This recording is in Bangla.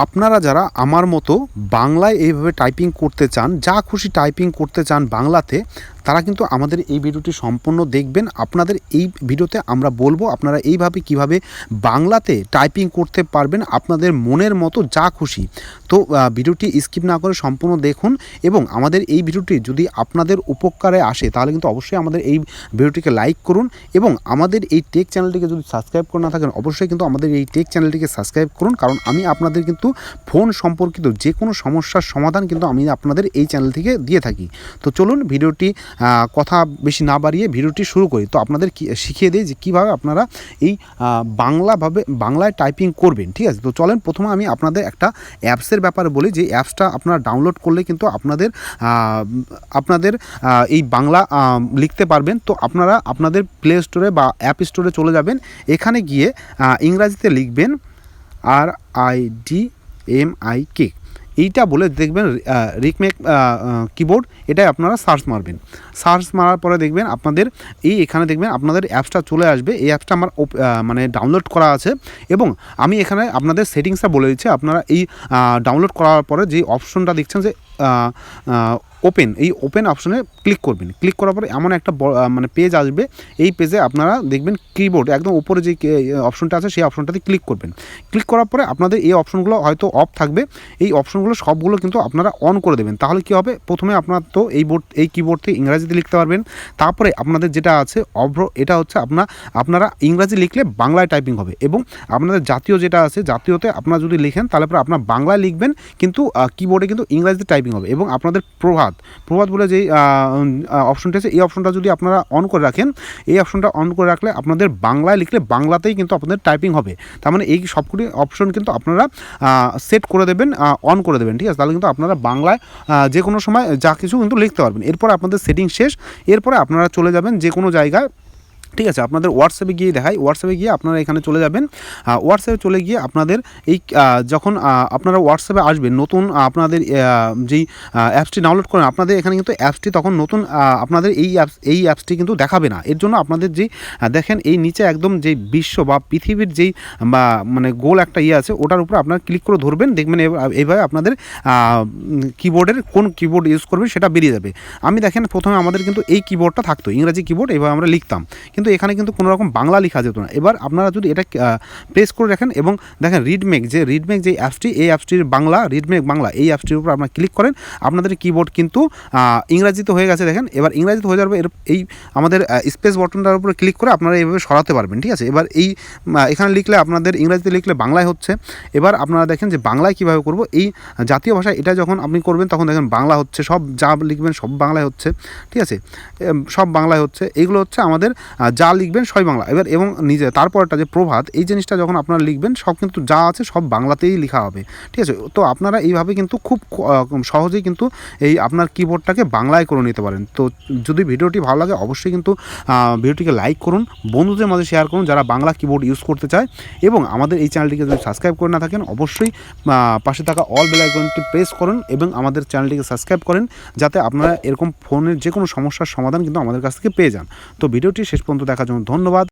আপনারা যারা আমার মতো বাংলায় এইভাবে টাইপিং করতে চান, যা খুশি টাইপিং করতে চান বাংলাতে, তারা কিন্তু আমাদের এই ভিডিওটি সম্পূর্ণ দেখবেন। আপনাদের এই ভিডিওতে আমরা বলবো আপনারা এইভাবে কিভাবে বাংলাতে টাইপিং করতে পারবেন আপনাদের মনের মতো যা খুশি। তো ভিডিওটি স্কিপ না করে সম্পূর্ণ দেখুন এবং আমাদের এই ভিডিওটি যদি আপনাদের উপকারে আসে তাহলে কিন্তু অবশ্যই আমাদের এই ভিডিওটিকে লাইক করুন এবং আমাদের এই টেক চ্যানেলটিকে যদি সাবস্ক্রাইব করে না থাকেন অবশ্যই কিন্তু আমাদের এই টেক চ্যানেলটিকে সাবস্ক্রাইব করুন, কারণ আমি আপনাদের কিন্তু ফোন সম্পর্কিত যে কোনো সমস্যার সমাধান কিন্তু আমি আপনাদের এই চ্যানেল থেকে দিয়ে থাকি। তো চলুন ভিডিওটি কথা বেশি না বাড়িয়ে ভিডিওটি শুরু করি। তো আপনাদের শিখিয়ে দিই যে কীভাবে আপনারা এই বাংলায় টাইপিং করবেন, ঠিক আছে। তো চলেন প্রথমে আমি আপনাদের একটা অ্যাপসের ব্যাপারে বলি, যে অ্যাপসটা আপনারা ডাউনলোড করলে কিন্তু আপনাদের এই বাংলা লিখতে পারবেন। তো আপনারা আপনাদের প্লে স্টোরে বা অ্যাপ স্টোরে চলে যাবেন, এখানে গিয়ে ইংরাজিতে লিখবেন RIDMIK, এইটা বলে দেখবেন রিকমেক কিবোর্ড, এটাই আপনারা সার্চ মারবেন। সার্চ মারার পরে দেখবেন আপনাদের এখানে দেখবেন আপনাদের অ্যাপসটা চলে আসবে। এই অ্যাপসটা আমার মানে ডাউনলোড করা আছে এবং আমি এখানে আপনাদের সেটিংসটা বলে দিচ্ছি। আপনারা এই ডাউনলোড করার পরে যে অপশনটা দেখছেন যে ওপেন, এই ওপেন অপশনে ক্লিক করবেন। ক্লিক করার পরে এমন একটা মানে পেজ আসবে। এই পেজে আপনারা দেখবেন কিবোর্ড একদম উপরে যে অপশনটা আছে সেই অপশনটাতে ক্লিক করবেন। ক্লিক করার পরে আপনাদের এই অপশনগুলো হয়তো অফ থাকবে, এই অপশনগুলো সবগুলো কিন্তু আপনারা অন করে দেবেন। তাহলে কী হবে, প্রথমে আপনার তো এই কিবোর্ড থেকে ইংরাজিতে লিখতে পারবেন। তারপরে আপনাদের যেটা আছে এটা হচ্ছে আপনারা ইংরাজি লিখলে বাংলায় টাইপিং হবে এবং আপনাদের জাতীয় যেটা আছে জাতীয়তে আপনারা যদি লিখেন তাহলে পরে আপনার বাংলায় লিখবেন, কিন্তু কিবোর্ডে কিন্তু ইংরাজিতে টাইপিং হবে। এবং আপনাদের প্রভাত বলে যেই অপশনটা আছে এই অপশনটা যদি আপনারা অন করে রাখেন, এই অপশনটা অন করে রাখলে আপনাদের বাংলায় লিখলে বাংলাতেই কিন্তু আপনাদের টাইপিং হবে। তার মানে এই সবগুলি অপশন কিন্তু আপনারা সেট করে দেবেন, অন করে দেবেন, ঠিক আছে। তাহলে কিন্তু আপনারা বাংলায় যে কোনো সময় যা কিছু কিন্তু লিখতে পারবেন। এরপর আপনাদের সেটিং শেষ, এরপরে আপনারা চলে যাবেন যে কোনো জায়গায়, ঠিক আছে। আপনাদের হোয়াটসঅ্যাপে গিয়ে দেখাই, হোয়াটসঅ্যাপে গিয়ে আপনারা এখানে চলে যাবেন। হোয়াটসঅ্যাপে চলে গিয়ে আপনাদের এই যখন আপনারা হোয়াটসঅ্যাপে আসবেন, নতুন আপনাদের যেই অ্যাপসটি ডাউনলোড করেন আপনাদের এখানে কিন্তু অ্যাপসটি তখন নতুন আপনাদের এই অ্যাপসটি কিন্তু দেখাবে না। এর জন্য আপনাদের যেই দেখেন এই নিচে একদম যেই বিশ্ব বা পৃথিবীর যেই মানে গোল একটা আছে ওটার উপরে আপনারা ক্লিক করে ধরবেন, দেখবেন এইভাবে আপনাদের কিবোর্ডের কোন কিবোর্ড ইউজ করবেন সেটা বেরিয়ে যাবে। আমি দেখেন প্রথমে আমাদের কিন্তু এই কিবোর্ডটা থাকতো, ইংরাজি কিবোর্ড, এইভাবে আমরা লিখতাম, কিন্তু এখানে কিন্তু কোনো রকম বাংলা লেখা যেত না। এবার আপনারা যদি এটা প্রেস করে রাখেন এবং দেখেন রিডমেক যে অ্যাপসটি, এই অ্যাপসটির বাংলা রিডমেক বাংলা, এই অ্যাপসটির উপর আপনারা ক্লিক করেন, আপনাদের কিবোর্ড কিন্তু ইংরাজিতে হয়ে গেছে। দেখেন এবার ইংরাজিতে হয়ে যাবে। এই আমাদের স্পেস বটনটার উপরে ক্লিক করে আপনারা এইভাবে সরাতে পারবেন, ঠিক আছে। এবার এখানে লিখলে আপনাদের ইংরাজিতে লিখলে বাংলায় হচ্ছে। এবার আপনারা দেখেন যে বাংলায় কীভাবে করব, এই জাতীয় ভাষা এটা যখন আপনি করবেন তখন দেখেন বাংলা হচ্ছে, সব যা লিখবেন সব বাংলায় হচ্ছে, ঠিক আছে, সব বাংলায় হচ্ছে। এইগুলো হচ্ছে আমাদের যা লিখবেন সবই বাংলা। এবার এবং তারপরটা যে প্রভাত, এই জিনিসটা যখন আপনারা লিখবেন সব কিন্তু যা আছে সব বাংলাতেই লেখা হবে, ঠিক আছে। তো আপনারা এইভাবে কিন্তু খুব সহজেই কিন্তু এই আপনার কিবোর্ডটাকে বাংলায় করে নিতে পারেন। তো যদি ভিডিওটি ভালো লাগে অবশ্যই কিন্তু ভিডিওটিকে লাইক করুন, বন্ধুদের মাঝে শেয়ার করুন যারা বাংলা কিবোর্ড ইউজ করতে চায়, এবং আমাদের এই চ্যানেলটিকে যদি সাবস্ক্রাইব করে না থাকেন অবশ্যই পাশে থাকা অল বেল আইকনটি প্রেস করুন এবং আমাদের চ্যানেলটিকে সাবস্ক্রাইব করেন, যাতে আপনারা এরকম ফোনের যে কোনো সমস্যার সমাধান কিন্তু আমাদের কাছ থেকে পেয়ে যান। তো ভিডিওটি শেষ পর্যন্ত দেখার জন্য ধন্যবাদ।